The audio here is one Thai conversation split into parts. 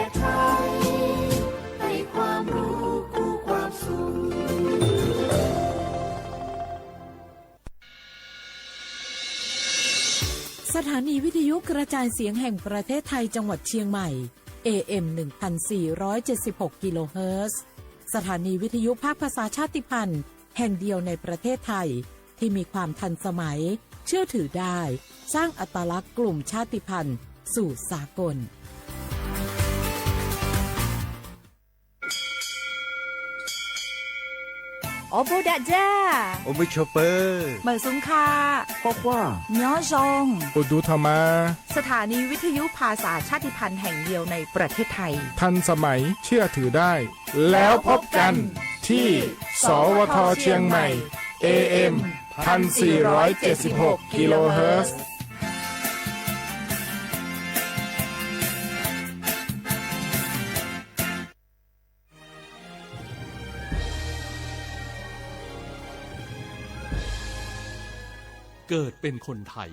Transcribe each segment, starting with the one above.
ศไทยให้ความรู้คู่ความสุขสถานีวิทยุกระจายเสียงแห่งประเทศไทยจังหวัดเชียงใหม่ AM 1476 กิโลเฮิรตซ์สถานีวิทยุภาคภาษาชาติพันธุ์แห่งเดียวในประเทศไทยที่มีความทันสมัยเชื่อถือได้สร้างอัตลักษณ์กลุ่มชาติพันธุ์สู่สากลโอโบดะจ้าโอมิชเปอร์เหมอซุงคาพวกว่าย้อซงอุดูธรรมาสถานีวิทยุภาษาชาติพันธุ์แห่งเดียวในประเทศไทยทันสมัยเชื่อถือได้แล้วพบกันที่สวทเชียงใหม่ AM 1476 กิโลเฮิรตซ์เกิดเป็นคนไทย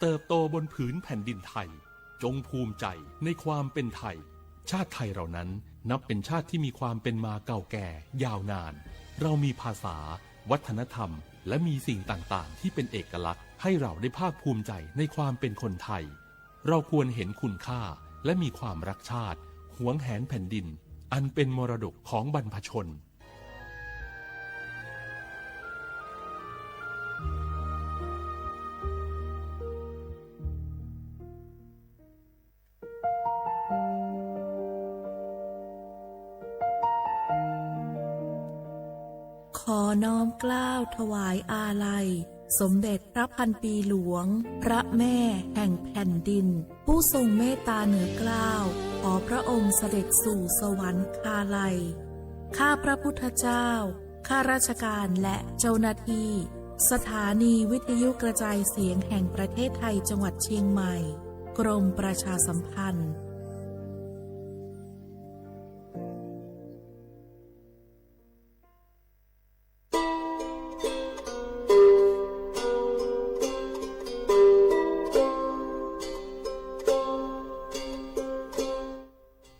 เติบโตบนผืนแผ่นดินไทยจงภูมิใจในความเป็นไทยชาติไทยเรานั้นนับเป็นชาติที่มีความเป็นมาเก่าแก่ยาวนานเรามีภาษาวัฒนธรรมและมีสิ่งต่างๆที่เป็นเอกลักษณ์ให้เราได้ภาคภูมิใจในความเป็นคนไทยเราควรเห็นคุณค่าและมีความรักชาติหวงแหนแผ่นดินอันเป็นมรดกของบรรพชนขอน้อมเกล้าถวายอาลัยสมเด็จพระพันปีหลวงพระแม่แห่งแผ่นดินผู้ทรงเมตตาเหนือเกล้าขอพระองค์เสด็จสู่สวรรคาลัยข้าพระพุทธเจ้าข้าราชการและเจ้าหน้าที่สถานีวิทยุกระจายเสียงแห่งประเทศไทยจังหวัดเชียงใหม่กรมประชาสัมพันธ์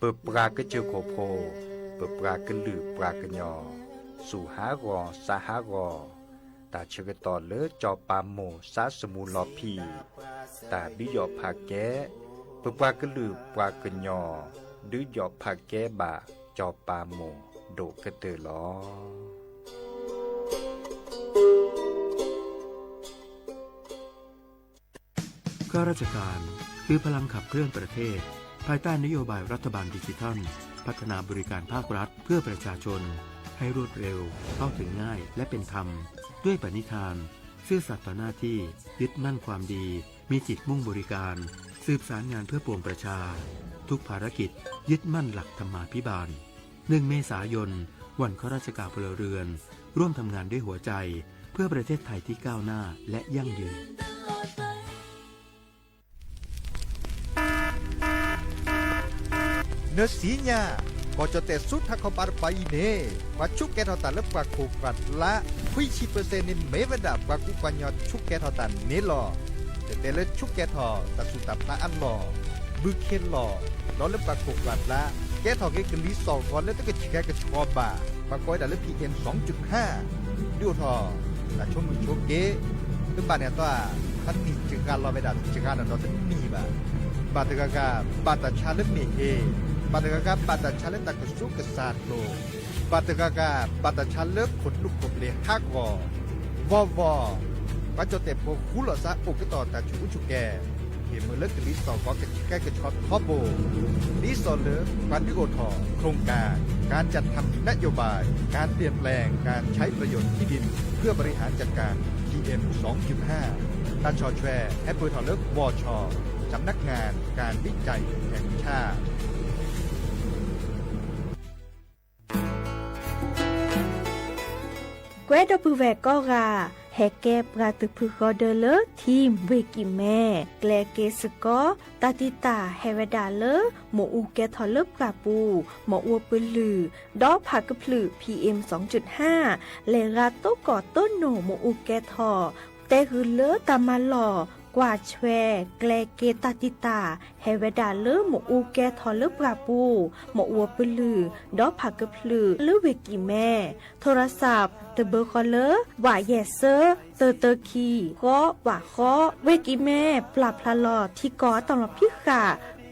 เปิดปลากระเจียวโคโพเปิดปลากระลือปลากระยอสู่หากอสาหากอตาเชกตอเลจอปามโมสาสมูลอพีตาดิยอผาแกเปิดปลากระลือปลากระยอดือยอผาแกบาจอปามโมโดกระเตอลอข้าราชการคือพลังขับเคลื่อนประเทศภายใต้นโยบายรัฐบาลดิจิทัลพัฒนาบริการภาครัฐเพื่อประชาชนให้รวดเร็วเข้าถึงง่ายและเป็นธรรมด้วยปณิธานซื่อสัตย์ต่อหน้าที่ยึดมั่นความดีมีจิตมุ่งบริการสืบสารงานเพื่อปวงประชาทุกภารกิจยึดมั่นหลักธรรมาภิบาล1 เมษายนวันข้าราชการพลเรือนร่วมทำงานด้วยหัวใจเพื่อประเทศไทยที่ก้าวหน้าและยั่งยืนเนื้อสีเนี่ยก็จะแต่สุดถ้าเขาปาร์ไปเน่ว่าชุกแกทอตันและปากโคกัดละคุยชีเปอร์เซ็นต์นี่ไม่เวดาปากกุปัญญาชุกแกทอตันนี่หรอแต่ละชุกแกทอตัดสุดตับตาอันหล่อบึกเข็นหล่อแล้วและปากโคกัดละแกทอแกกลีสองก่อนแล้วต้องก็แกก็ชอบบ่าปากก้อยแต่ละ PM 2.5ดูทอแต่ชมมือโชเกตึ้งบ้านเนี่ยตัวท่านนี่จึงการรอไปดัดจึงการเราจะมีบ่าบาตกากาบาตชาเลเมเอบาตกากาบาตชาเลตะกสุกษาโลบาตกากาบาตชาเลขนลุกขบเลฮักวอปัจจุเตปคุลซาอุกตอตาชูชุแกเห็นมือเลิกลิสอก็กระแกกระช็อตคอโบลิสอเลิกปันดิโอทอโครงการจัดทำนโยบายการเปลี่ยนแปลงการใช้ประโยชน์ที่ดินเพื่อบริหารจัดการ PM 2.5 ตาชอแชร์แอปเปิลทอเลิกวอชสำนักงานการวิจัยแห่งชาติเกวดอปูแวกก็กาแฮเก็บกาตุพึกอเดเลทีมเวกิแม่แกลเกสกอตาติตาเฮเวดาเลหมออูแกทอเลบกาปูหมออัวปืลือดอกผักกะพลือ PM 2.5 เลราโตกอต้นโหนหมออูแกทอแต่คือเลตามาหล่อ กว่าแชแกลเกตาติตาเฮเวดาเลหมอูแกทอเลปราปูหมออัวปลือดอผักกะพลือเลเวกิแม่โทรศัพท์เตเบอร์คอเลว่าแยเซอร์เตอคีก็ว่าข้อเวกิแม่ปรับพลาลอที่กอตอนพิขา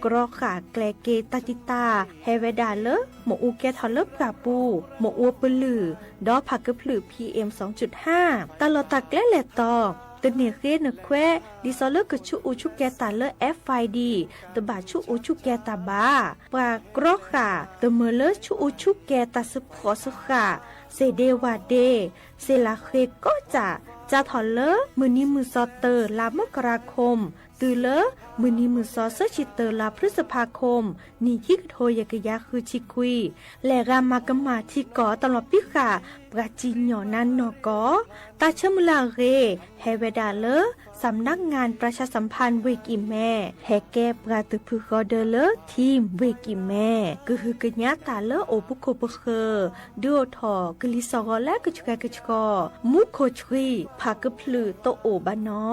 กรอขาแกลเกตาติตาเฮเวดาเลหมออูแกทอเลปราปูหมออัวปลือดอผักกะพลือ PM 2.5 ตลอดตะแกลแลตอตเนเรนแควดิซอเลกชุอูชุแกตาเล FID ตบาชุอูชุแกตาบาปากรอขาตเมเลชุอูชุแกตาสพอสขาเซเดวาเดเซลาเคก็จะถอเลมือนี้มือซอเตอร์ลามกราคมตือเลมือนี้มือซอเซชิเตอร์ลาพฤษภาคมนี่ที่โทยกยาคือชิคุยและรามากมาที่กอตลอดพิขาปราจีนหยอนันนอกอตาเชมุลาเรเฮเวดาเลสำนักงานประชาสัมพันธ์เวกิแม่แฮแกปราตุพึกอเดเลทีมเวกิแม่ก็คือกญาตาเลโอปุโคปเคดูทอกลิซอและกจุกกอมุโคชรีพากพลือโตโอบานอ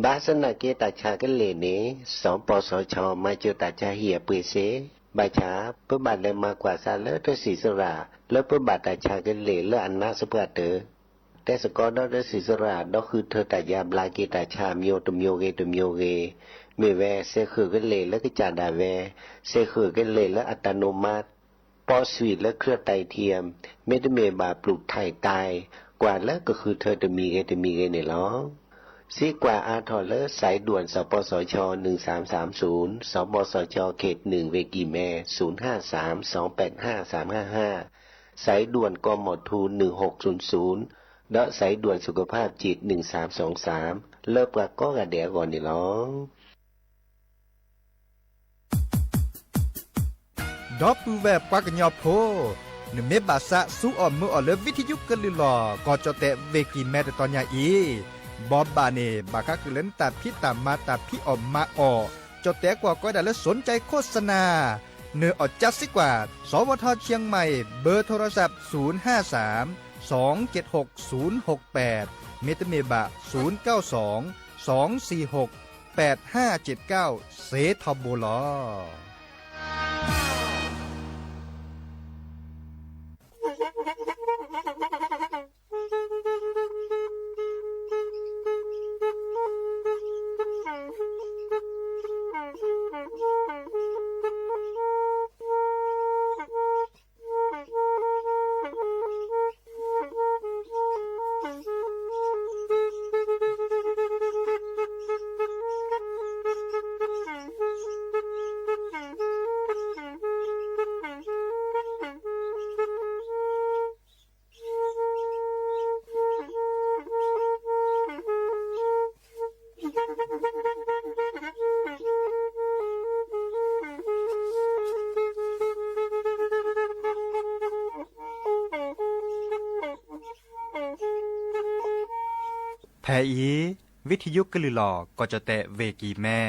บาสนาเกตาชากันเลเนสองปสชมาเจอตาชาเหียปืนเสบาชาเพื่อบาดเลยมากกว่าซาเลอร์สีสระแล้วเพื่อบาดตาชากันเลเลอันนาสเปเตอแต่สกอดอสีสระดอคือเธอตายาบลาเกตาชามิโอตุมโยเกตุมโยเกเมเวเซคือกันเลแล้วก็จาดาเวเซคือกันเลแล้วอัตโนมัติปอสวีและเครือไตเทียมเมตเมบาปลูกไทยตายกว่าแล้วก็คือเธอจะมีเกเนี่ยล้อซีกว่าอาทอเลอร์สายด่วนสปสช1330สปสชเขต1เวกีแม่0532855355สายด่วนกมทู1600และสายด่วนสุขภาพจิต1323เลิกปากก็กระเดียก่อนนี่ล้อดอปูแบบปากญอโพนเมบาสะสู้ออมมือออเลวิทยุกันลิลอก็จะเตะเวกีแม่ตอนยาอีบอบบาเนบาคักเล่นตาพี่ตามมาตาพี่ออมมาออจดแต่กว่าก็ได้แล้วสนใจโฆษณาเนื้ออดจัดสิกว่าสวทเชียงใหม่เบอร์โทรศัพท์053 276 068เมตเมบะ092 246 8579เซทอโบลอแพอีวิทยุกลือหลอกก็จะแตะเวกีแม่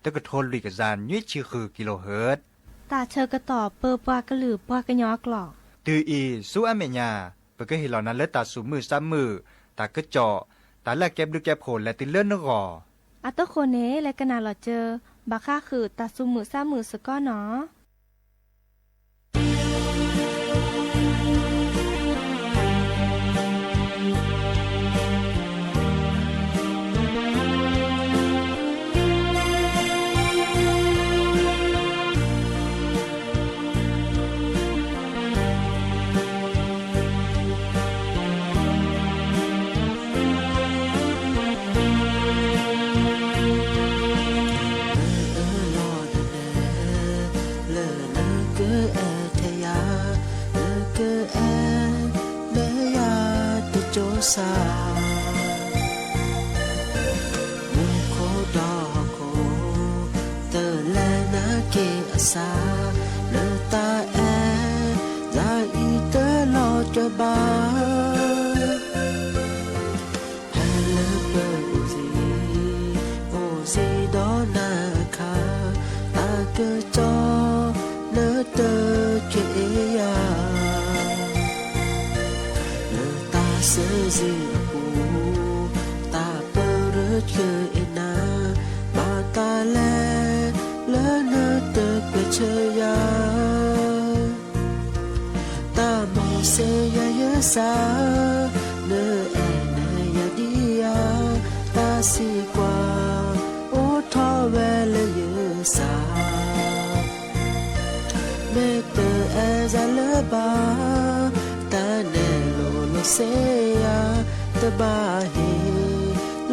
ตะกะโทนลิกจานยุ้ยชื่อคือกิโลเฮิรตซ์ตาเชอกระต่อเปอปากระหลือปากระยอกหลอกตืออีสู้อเมญาเปก็เห็นเหล่านั้นแล้วตาสูมือซ้ำมือตากระเจาะตาแลกแก็บดูแก็บโผล่และติเลื่อนนกออัตโคเนและกนาหลอเจอบาค่าคือตาสูมือซ้ำมือสก้อเนาะซาเมื่อโคดอโคเตอแลนาเกอซาเลตาแอลาอีเตลอจบาแพลเปอร์โอซีดอนาคาตาเกจอเลเตอเกียเซซีปู ยาตาโมเซยายสาเนเอเนยดียาตาสีกว่าโอทอเวลยสาเมเตเอซาเลบาตาเนโลโลเซยาตบาเฮ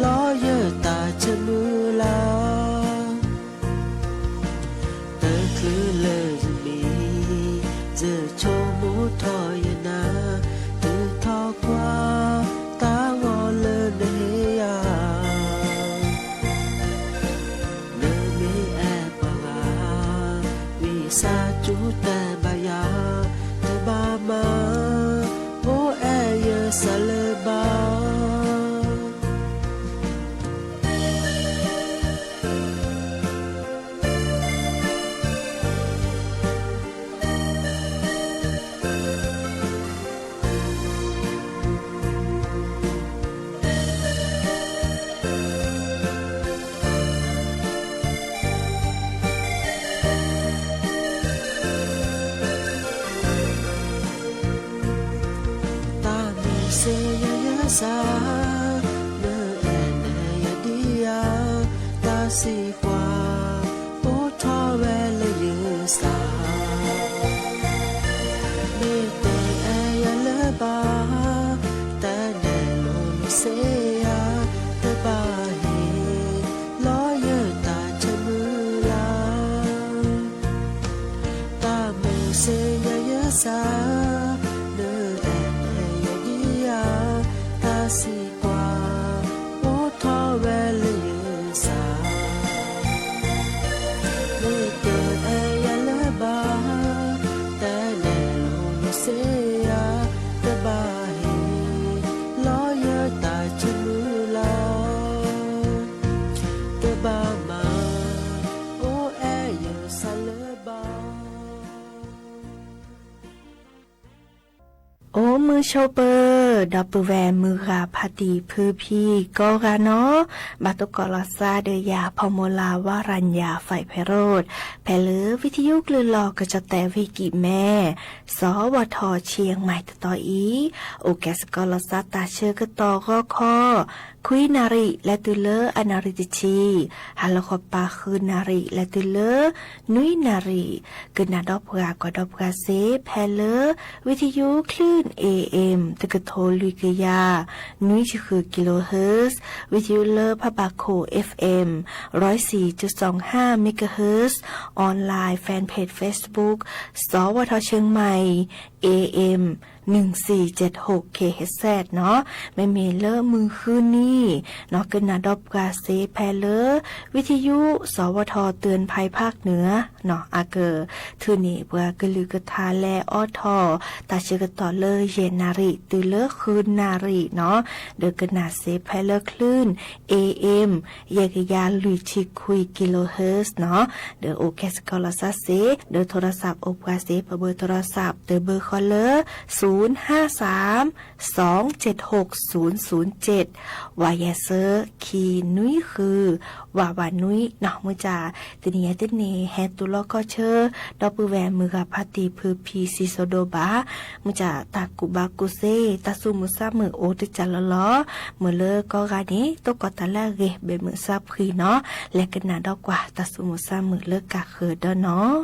ล้อเยตาชมือลาเตคลือเลจะมีเจอโชมูทอยนาตือทอกว่าตางอเลเนยาเนมีแอบปาวาวิสาจูแต่บายาเตบามาโอแอเยสาเลบาเซยายาสาเนเอเนยดียาตาสีกว่าโอทอเวลยสาเมเตเอยเลบาตาเนโลโลเซยาตบาเฮล้อเยตาชมือลาตาโมเซยายาสาสีกว่าโอทอเวลยสาเมเตเอยเลบาแต่เนโลโลเซยาตบาเฮล้อเยตาชมือลาตบามาโอแอเยสาเลบาโอ้มือโชเปอร์ดับเบิลแวร์มือราพาตีพือพี่ก็กาเนาะบาตุกอลาซาเดยาพอโมลาวารัญญาไฟไพโรดแพลือวิทยุกลือหลอกก็จะแต่วิกิแม่สวทเชียงใหม่ต่ออีโอแกสกอลาซาตาเชื่อก็ต่อก็ข้อคุยนาริและตุเลอนาริติชีฮัลโลคอปาคือนาริและตุเลนุยนาริกนาดอบกาก็ดอบกาเซแพเลวิทยุคลื่น AM ตะกะโทลุยกยานุยคือกิโลเฮิรตซ์วิทยุเลอพะบาโค FM 104.25 เมกะเฮิรตซ์ออนไลน์แฟนเพจ Facebook สวทเชียงใหม่ AM 1476 KHZ เนาะไม่มีเลอมือคืนนี่เนาะกนาดอบกาเซแพเลอวิทยุสวทเตือนภัยภาคเหนือเนาะอาเกอทือนี่เพื่อกลือกทาแลออทอตาเชกต่อเลอเยนาริตือเลอคืนนาริเนาะเดอกนาเซแพเลอคลื่น AM ยกยาลุยชิคุยกิโลเฮิรตซ์เนาะเดอโอเคสกอลาซาเซเดอโทรศัพท์อบกาเซเบอร์โทรศัพท์เดอเบอร์คอลเลอร์053-276-007วายาเซอร์คีนุยคือวาวานุยเนาะมือจ่าติเนียติเนแฮตุลก็เชอดอปือแวมือกับพาตีพือพีซิโซโดบามือจ่าตากุบากุเซตาซุมุซามือโอติจัลล้อมือเลอก็กานี้ตกตะละเกเบมือซาพรีเนาะและกันนาดอกกว่าตาซุมุซามือเลกะเคือดอเนาะ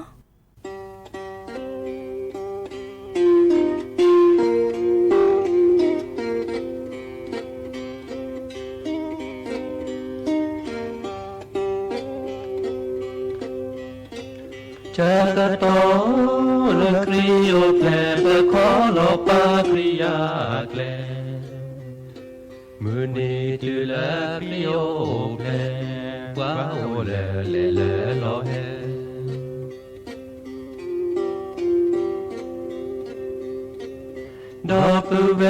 จักโตเลคริโอแพลเปขอโลปาคริยาแกลมือนีตุลาคริโอแพลกว่าโอเลเลเลโลเฮดอกปือเว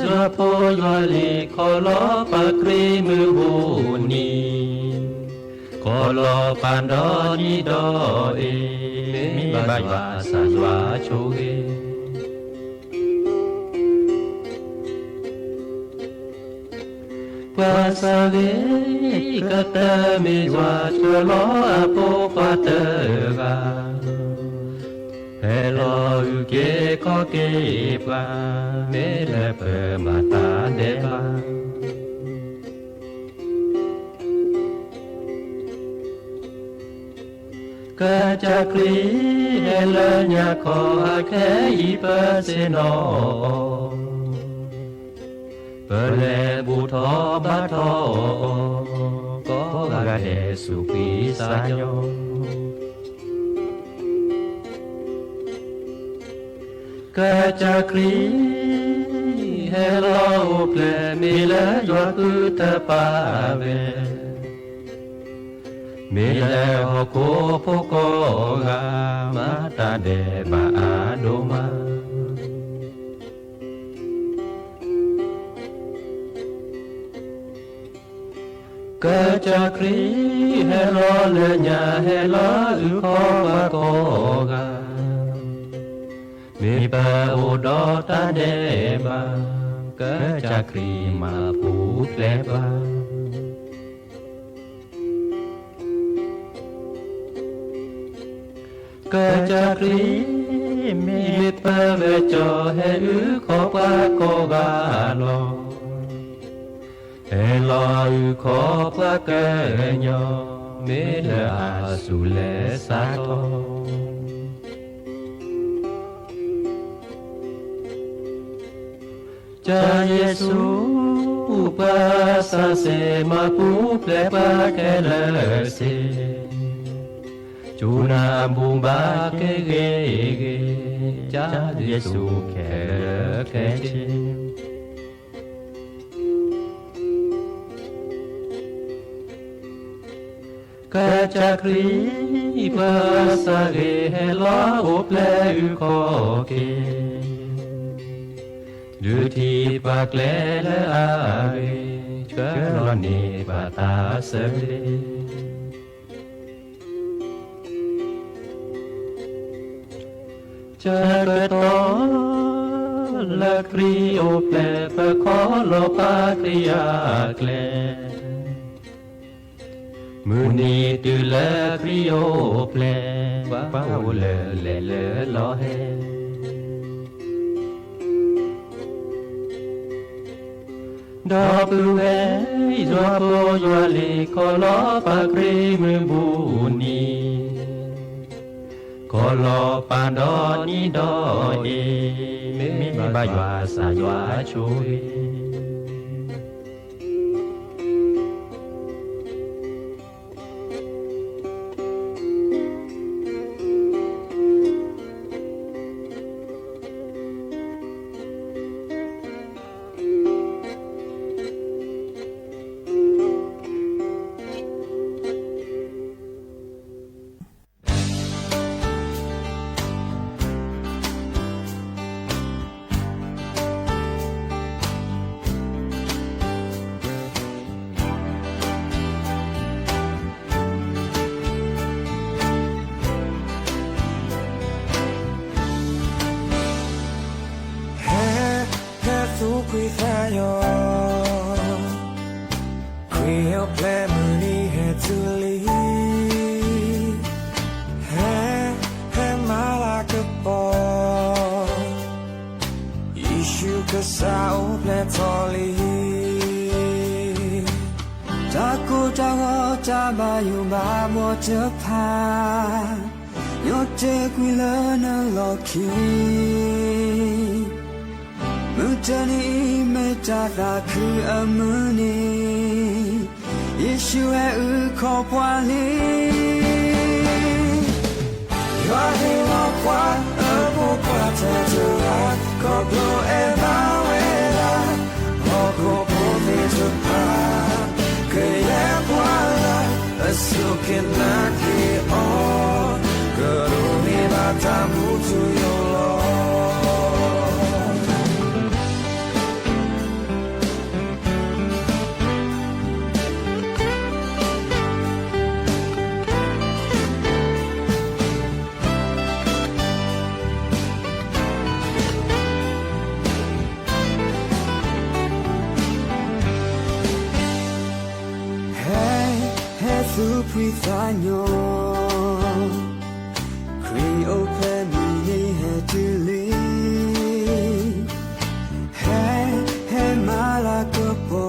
จวาโพยาลีขอโลปาคริมือบูนีขอรอปานดอนีดอเอมีบายวาสาจวาโชเกปาสาเวกะตะเมวาชวลออโปปะเตกา u ke ko ke pa me le pe ma ta de ba ka cha kri he le nya ko a ke I pa se no pe le bu tho ba tho ko ga de su pi sa yo ka cha kri he lo ple mi le yo ku ta pa ve mi le ho ko po ko ga ma ta de ba a do ma ka cha kri he lo le nya he lo u ko ba ko ga mi pa o do ta de ba ka cha kri ma pu tle ba ka cha kri mi pa ve cho he u ko pa ko ga lo he lo u ko pa ka nyo me la su le sa to cha Giêsu pa sa se ma pu ple pa ke le se chu na bu ba ke ge ge cha Giêsu ke che ka cha kri pa sa ge he lo o ple u ko ke du ti pa kle le a ge cha lo ni pa ta se le cha pe to la kri o ple pa ko lo pa kri a kle mu ni tu la kri o ple pa o le lo he do pu e do po yo le ko lo pa kri mu bu ni ko lo pa do ni do e me ba yo sa yo chu e Prithanyo Kri o pe mi he tili Hey malakapo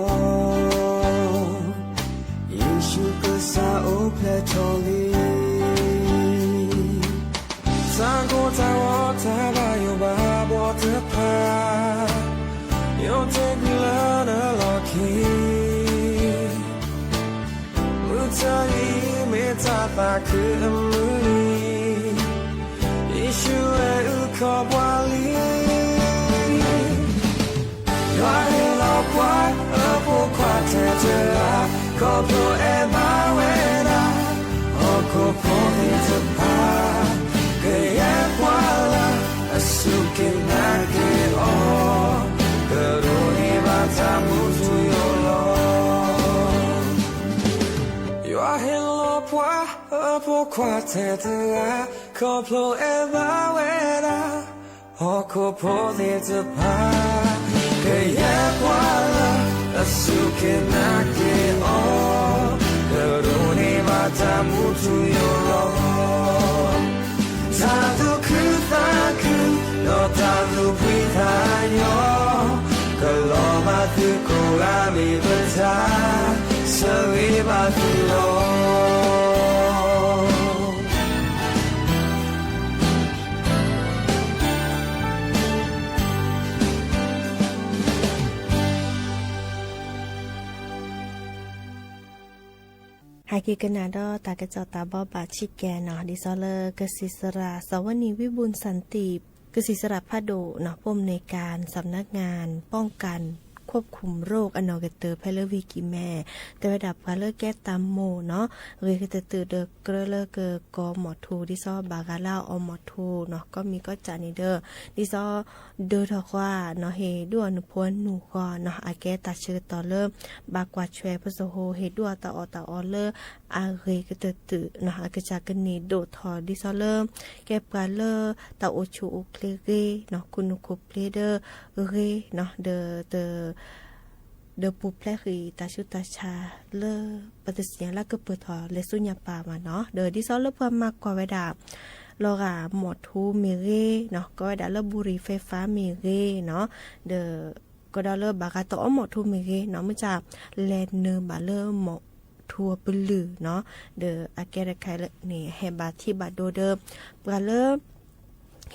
Yeshu kasa opletoli Sango tawo tabayo babo tepa Yo teglana loki Mutani metata kumuli Yeshua ukobwali Yohelo kwa opo kwa tetela Koplo ema wena Okopo hitepa Kaya kwala Asuke nake o Karuni matamutu yolo Yohelo kwa opo kwa tetela Koplo ema wena Okopo hitepa Kaya kwala Asuke nake o Karuni matamutu yolo Tadu kutaku no tadu pitanyo Kaloma tu koami bata Sawiba tu lo หากิกนาดอตากระจอตาบอบาชิแกเนาะดิซอเลอร์กสิสราสวนีวิบูลสันติกสิสราพาโดเนาะผู้อำนวยการสำนักงานป้องกันควบคุมโรคอนอเกเตอร์เพลวิกิแม่แต่ระดับพาเลแก้ตามโมเนาะเรกเตอร์เดเกเลเกกอหมอทูดิซอบากาลาอหมอทูเนาะก็มีก็จานิเดอดิซอเดอทอกว่าเนาะเฮด้วนพวนหนูก็เนาะอาแกตาเชือต่อเริ่มบากว่าช่วยพสโฮเฮดัวตาอเลอาเรกเตอร์เนาะอากจากกันนี่โดทอดิซอเริ่มแก้ปลาเลตาโอชูโอเคเรเนาะคุณคุเพลเดอเรเนาะเดปูเพลรีตาชุตาชาเลปฏิเสธแล้วก็เปิดถอเลสุญญาปามาเนาะเดดิซอเลเพิ่มมากกว่าเวลาลอราหมดทูเมเรเนาะก็ได้เลบุรีไฟฟ้าเมเรเนาะเดก็ได้เลบากาโตหมดทูเมเรเนาะมันจะแลนเนบาเลหมดทัวปลือเนาะเดอาแกระไคเลนี่แฮบาที่บาโดเดบาเล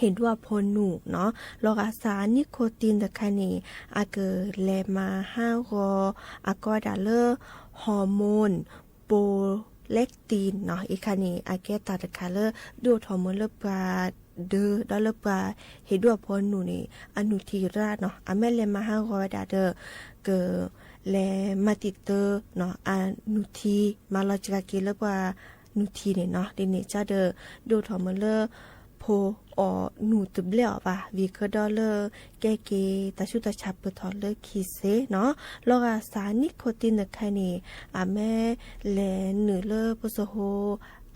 เห็นว่าพลหนูเนาะโลกาสารนิโคตินตะคานีอาเกเลมา5 อากอดาเลอร์ฮอร์โมนโปเลกตินเนาะอีคานีอาเกตาตะคาเลอร์ดูดฮอร์โมนเลปาเดอดอลเลปาเห็นว่าพลหนูนี่อนุทีราเนาะอเมเลมา5ดาเดอเกเลมาติเตอร์เนาะอนุทีมาลอจิกาเกเลปานุทีเนี่ยเนาะดิเนจาเดอดูดฮอร์โมนเลโพอหนูตุบเลี้ยวป่ะวีก็ดอลเลอร์แกตาชุตาชับเปทอลเลอร์คีเซเนาะโลกาสารนิโคตินตะคานีอาแม่แลเนือเลอร์ปโซโฮ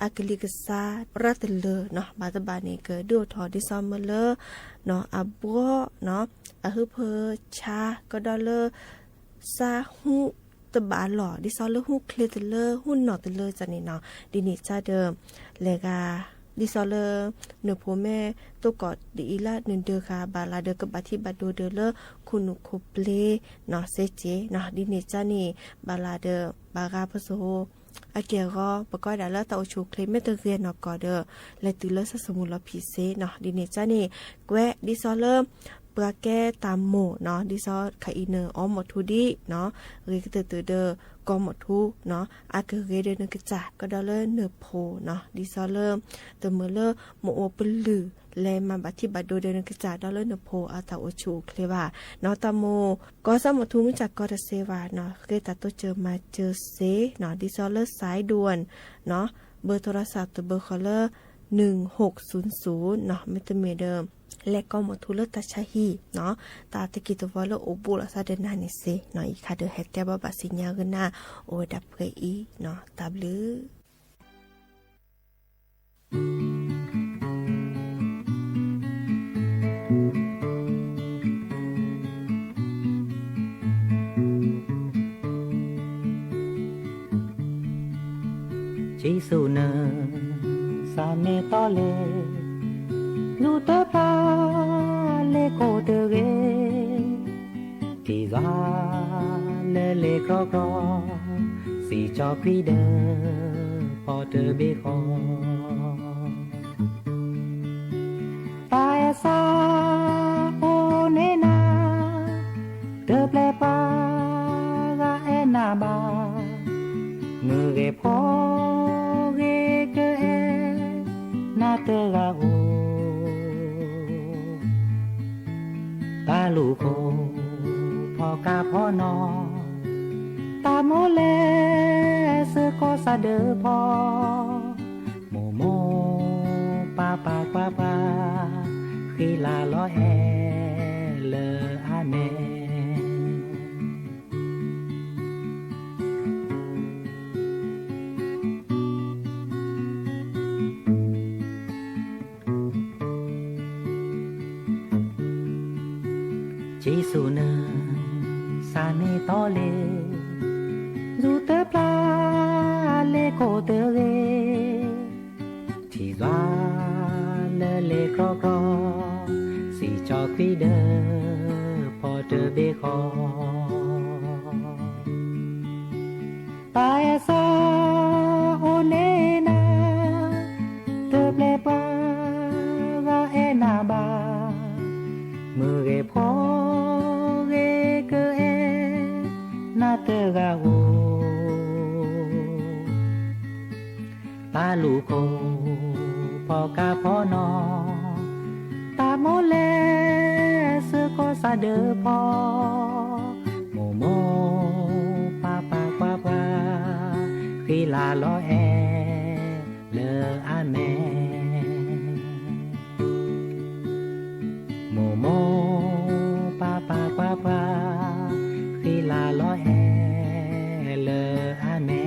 อากลิกซารัตเลอเนาะบาตบานีเกดูทอดิซอมเลอร์เนาะอาบัวเนาะอาฮึเพอชาก็ดอลเลอร์ซาฮูตบาหล่อดิซอลเลอร์ฮูเคลตเลอร์ฮูนอตเลอร์จันนี่เนาะดินิจาเดิมเลกาดิซอเลเนโพแม่ตัวกอดดีอีละ1 เดือค่ะบาลาเดกับบาที่บาโดเดเลคุณุโคเปลเนาะเซเจเนาะดิเนจานี่บาลาเดบากาพโซอาเกียก็ปกอยดาเลตาโอชูเคลเมเตเรียนเนาะกอเดและตือเลสสมุลพิเศษเนาะดิเนจานี่แกวดิซอเลปลาแก้ตามโมเนาะดิซอคาอิเนอร์ออหมดทูดีเนาะเรกเตอเดกอหมดทูเนาะอาเกเรเดนกจัดก็ดอเลเนโพเนาะดิซอเลเตเมเลโมโอปลือแลมาบัติบัดโดเดนกจัดดอเลเนโพอาตาโอชูเคลวาเนาะตามโมก็สมทูมิจักก็จะเซวาเนาะเรตาโตเจอมาเจอเซเนาะดิซอเลสายด่วนเนาะเบอร์โทรศัพท์ตัวเบอร์คอลเลอร์1600เนาะเมตรเมเดิมและก็หมดทุลตาชาฮีเนาะตาตะกิตวอลโอบุลซาเดนานิเซเนาะอีคาเดเฮตแกบบัสิญญากันนาโอดับเกอีเนาะตาบลือจีสูเนซาเนตอเล dù tớ pa lê cô tớ ghê thì ra lê lê khó khó xì cho quý đơ phò tớ bê khó ta xa ô nê na tớ ple pa ga e na ba ngư ghê phó ghê cơ e na tớ ga ô ta lù khô phò ca phò nò ta mô lê sư có xa đỡ phò mô mô pa pa pa pa khi là lo e lờ a nè chỉ su nơ sa nê to lê dù tớ pla lê cô tớ ghê thì doa lê lê khó khó xì cho quý đơ phò tớ bê khó ta sa ô nê na tớ ple pa ga e na ba mơ ghê phó ghê cơ e na tơ ga ô ta lù khô phò ca phò nò ta mô lê sư có xa đỡ phò mô mô pa pa pa pa khi là lo e lờ a mẹ mô mô pa pa pa pa khi là lo e lờ a mẹ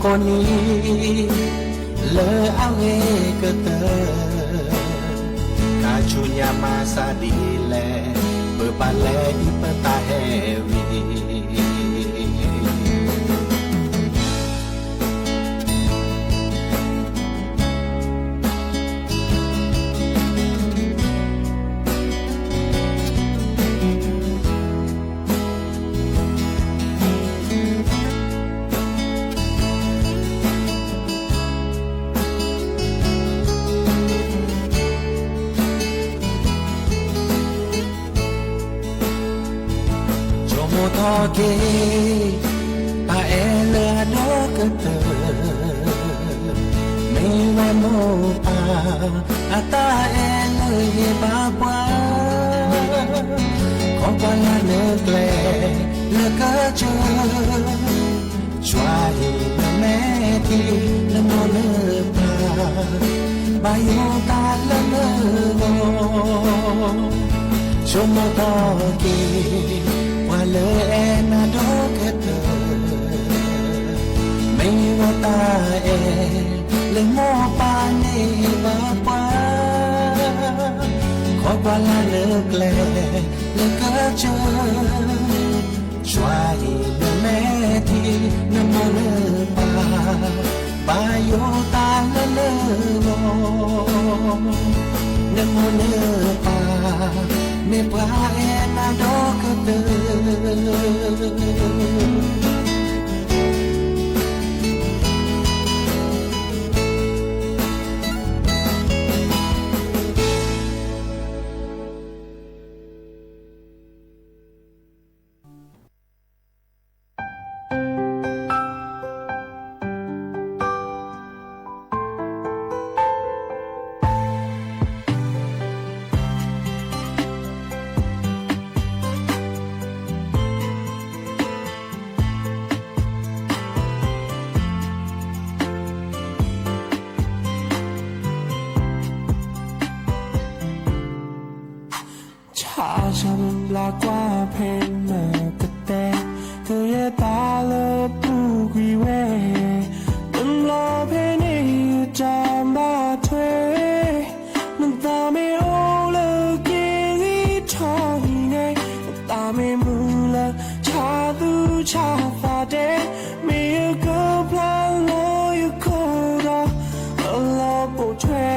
Koni le awe ke te chu nya ma sa di le pe pa le di pa ta he vi ke ta ele do ke te me wa mo pa ata ele ye ba kwa ko pa la ne tle le ka che chwa hi me ti le mo le pa ba yo ta le mo cho mo ta ke le na do ke te me wa ta le mo pa ni ba pa ko pa la le gle le ka cha chwa hi me ti na mo le pa yo ta le mo na mo le pa me pa na do ke te la qua pen te te que ye ta le pu gui we dum lo pe ni jam ba thwe nang ta me o le ki ri tho ni ne ta me mu la cha tu cha fa de me go plan lo you ko da lo po thwe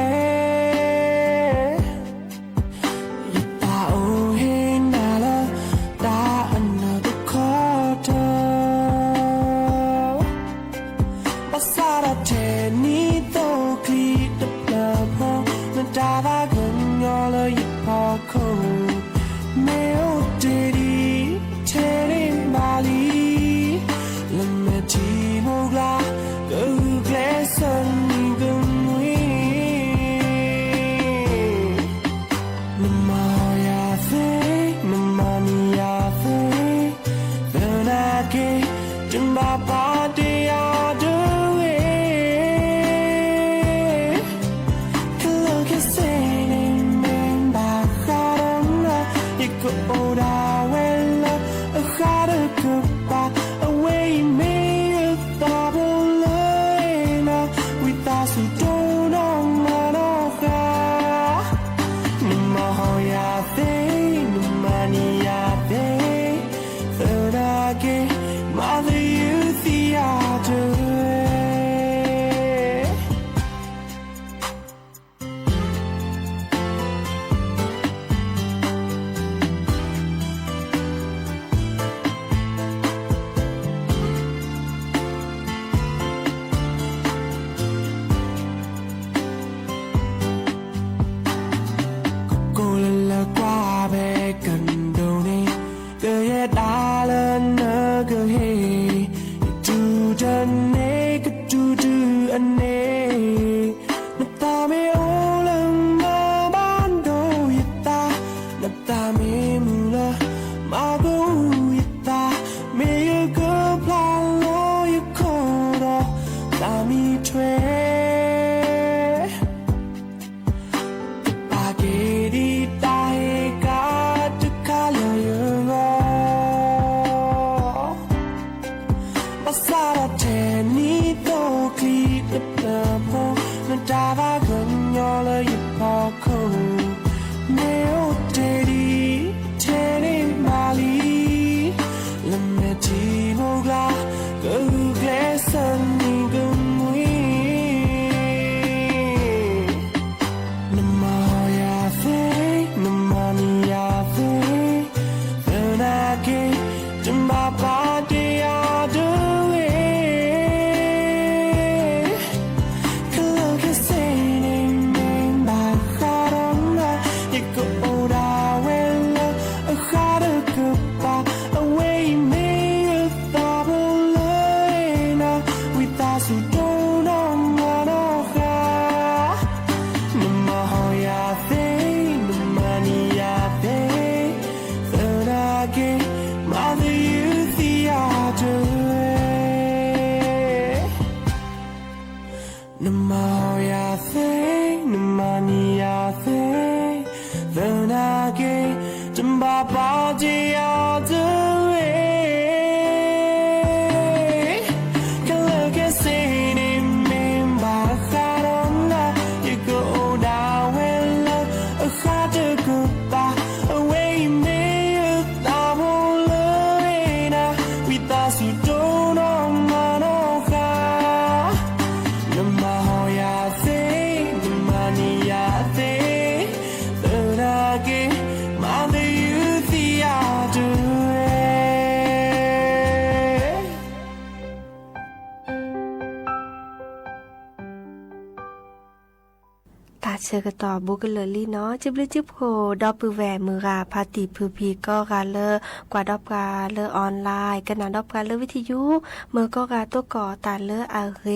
เชกต่อบุกเลลี่เนาะจิบลิจิบโหดอปือแหวมือราพาติพือพีก็กาเลอกว่าดอบกาเลออนไลน์กันนาดอบกาเลวิทยุเมื่อก็กาตัวก่อตาเลออาเร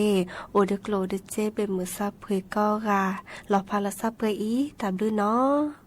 โอเดโกลเดเจเป็นมือซับเพก็กาหลอพาลซับเพอีตามด้วยเนาะ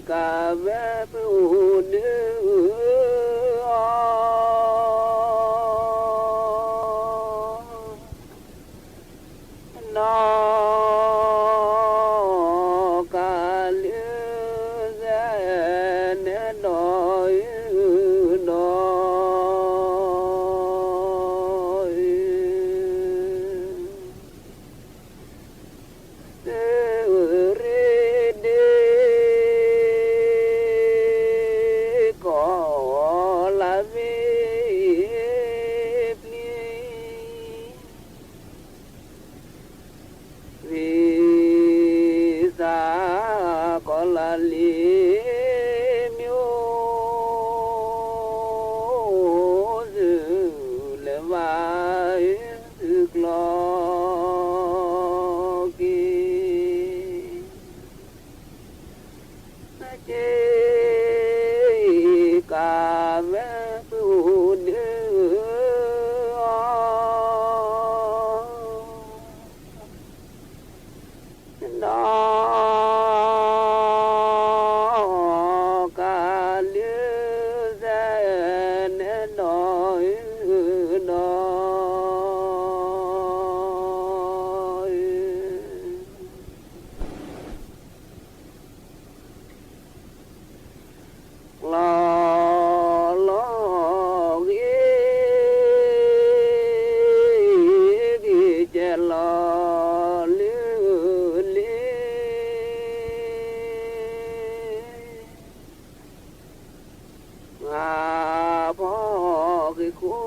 กาเวปูเดือนอกาเลือแสนดอยดอยเรเดก็ละเวปลีวิสาก็ละลีมิโอซึเลวายซึกลอกีเจกาเวปูเดือนอกาเลือแสนดอยดอยลอลอเกเจลอลือลีงาพ่อคือคู่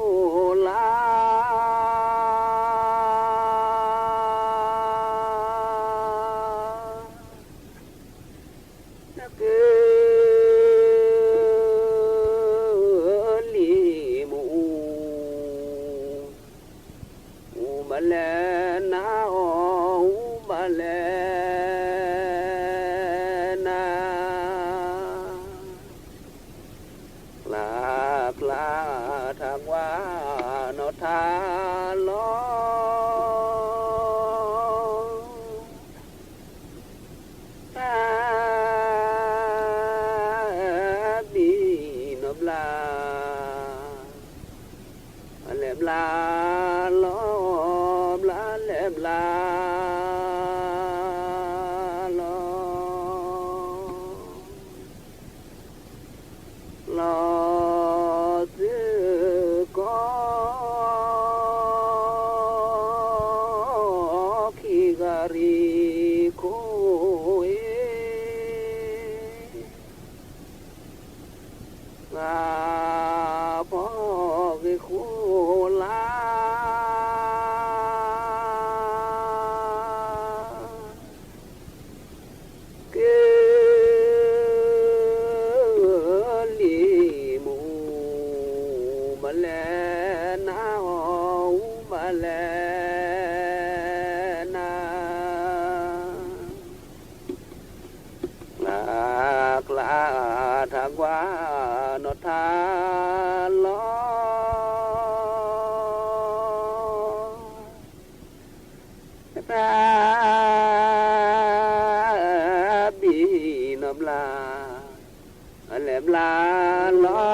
ลานักเกลีมูอูมาแลนาอูมาแลนาลากลาทางว่านอทาลอตาบีนบลาเลบลาลอบลาเลบลาลอลอซึก็คิการิโคเองาพ่อคือคู่ลาเกลีมูมาแลนามาแลนาลากลาทางว่านอทาลอตาบีนบลาเลบลาลอ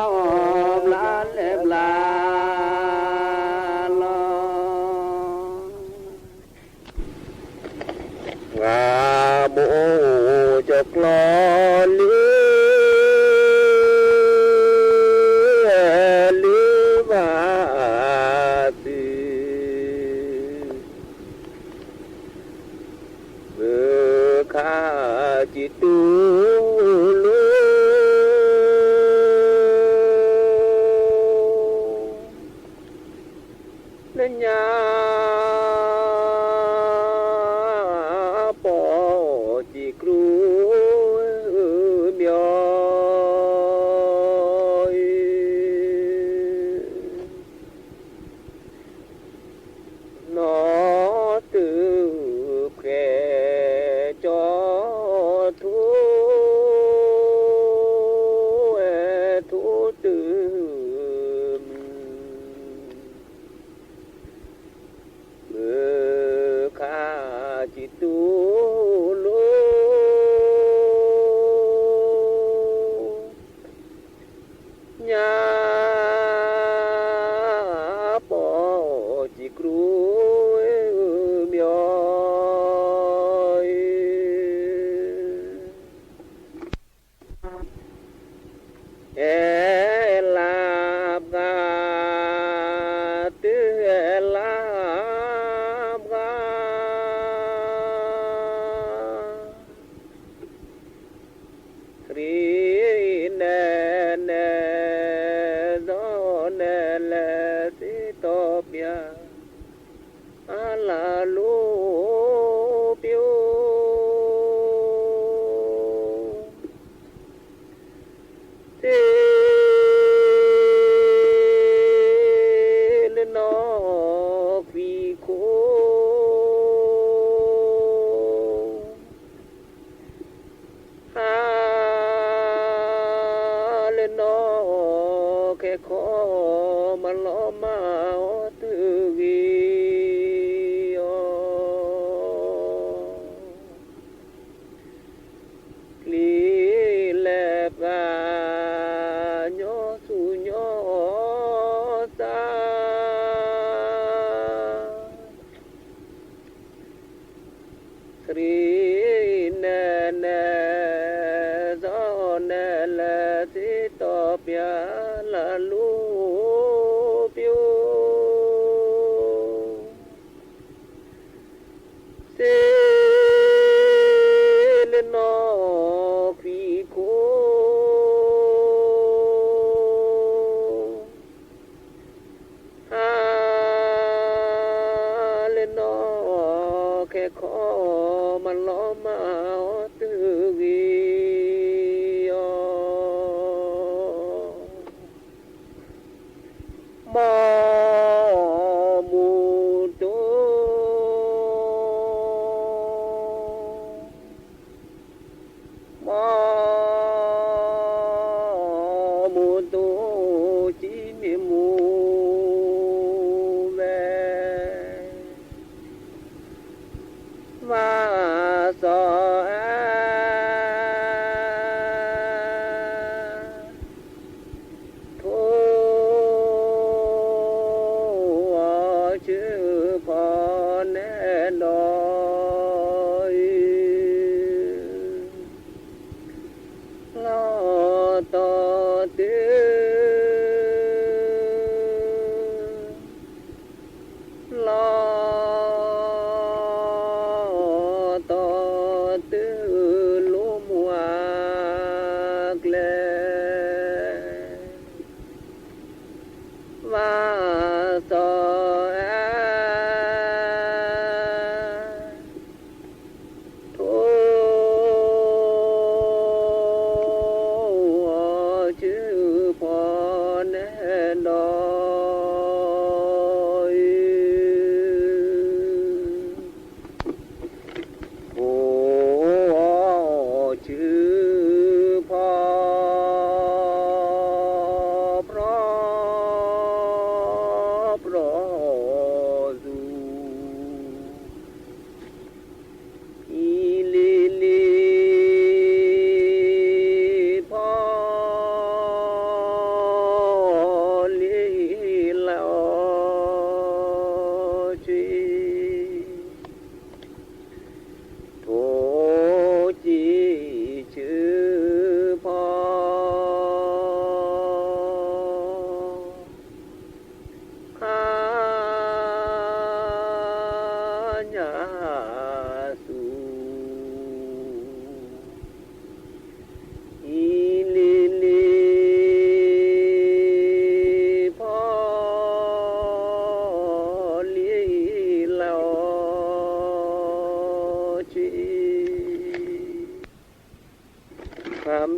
บลาเลบลาลองาโมจกลอลือบาตืเมื่อข้าจิตตูลูนัญญาปอจิกรูเมียวนอตือแพร่จอทูทูตืมเมื่อข้าจิตตูลู รีเนเนซอเนลสิตอปยาลาลูปิวเซเลนอควีโคขอมันล้อมาตึกีมอมูตุมอมูตุจิมิมูว่าสอทุชื่อพอแน่นอยลอต่อตื้อลอว่าสอทุชื่อพอแน่นอยโอ้ชื่อพอ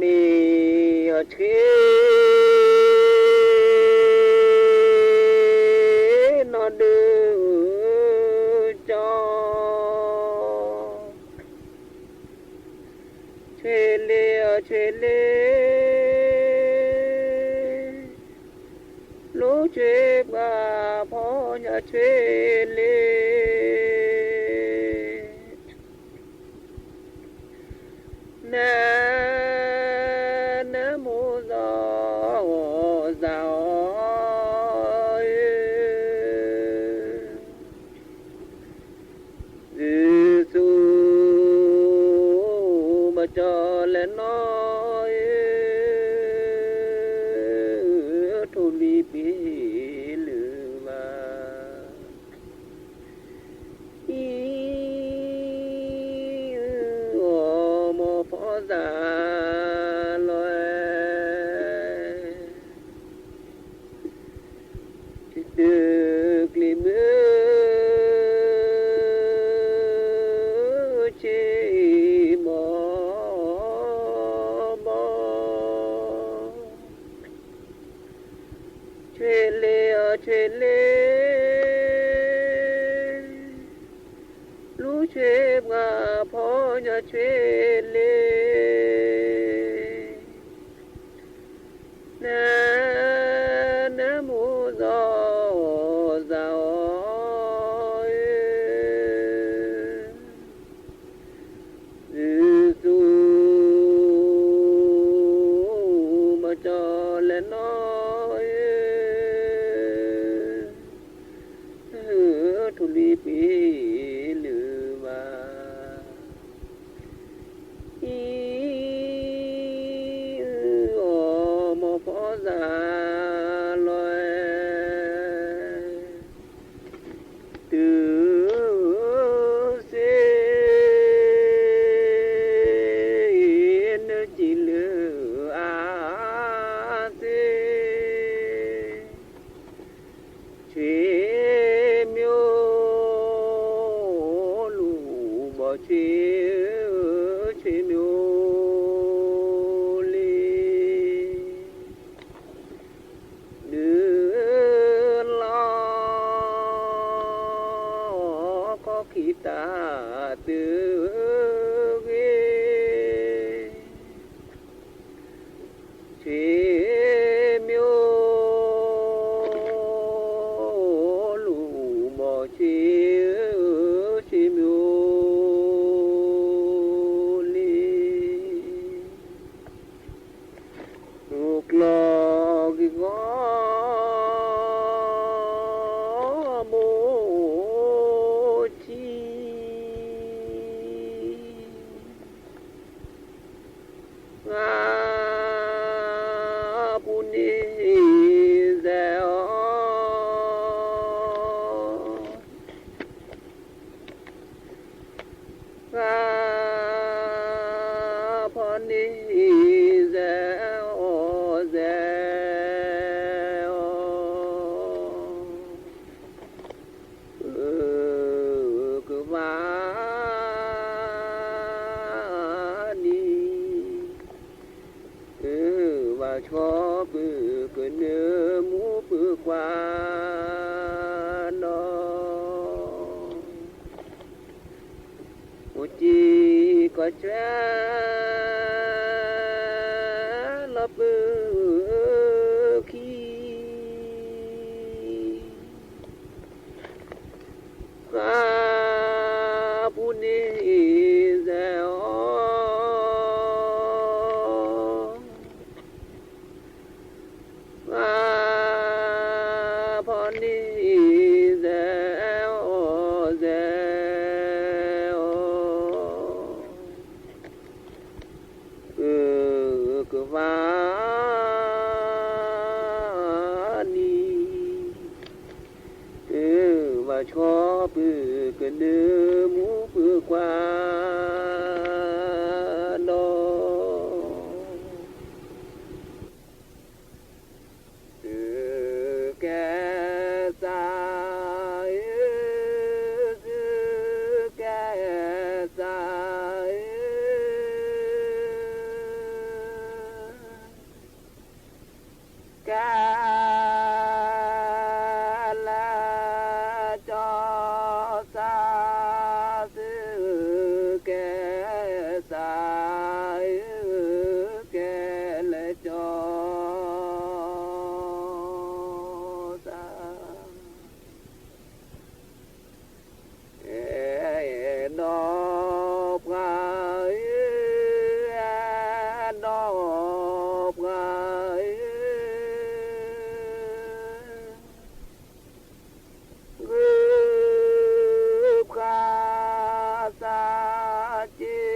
มีเทนอดูจอเชเลเชเลรู้เจ็บว่าพอจะเชเลนะจอและน้อยทุลีปีลือมาโอโมพอซาลอยดึกลิมือเชเลรู้เชฟงาพอจะเชเลนะมูซอซาซูมาจอและน้อยทุลีปีลือมา chi chi miu li đưa lo có khi ta từ ghê chi miu lù mò chi chi miu li rục lò cái ngõ mô chi nga puni deo nga puni deo deo cứ vani và cho cứ nhớ mũ qua nó một chi có cha lập khi qua buni deo poni deo deo cứ vani và cho cứ đưa mũ qua đó kẻ sai kẻ sai kẻ là cho xa xứ kẻ sai kẻ là cho đọc ngài đọc ngài gấp khá xa chi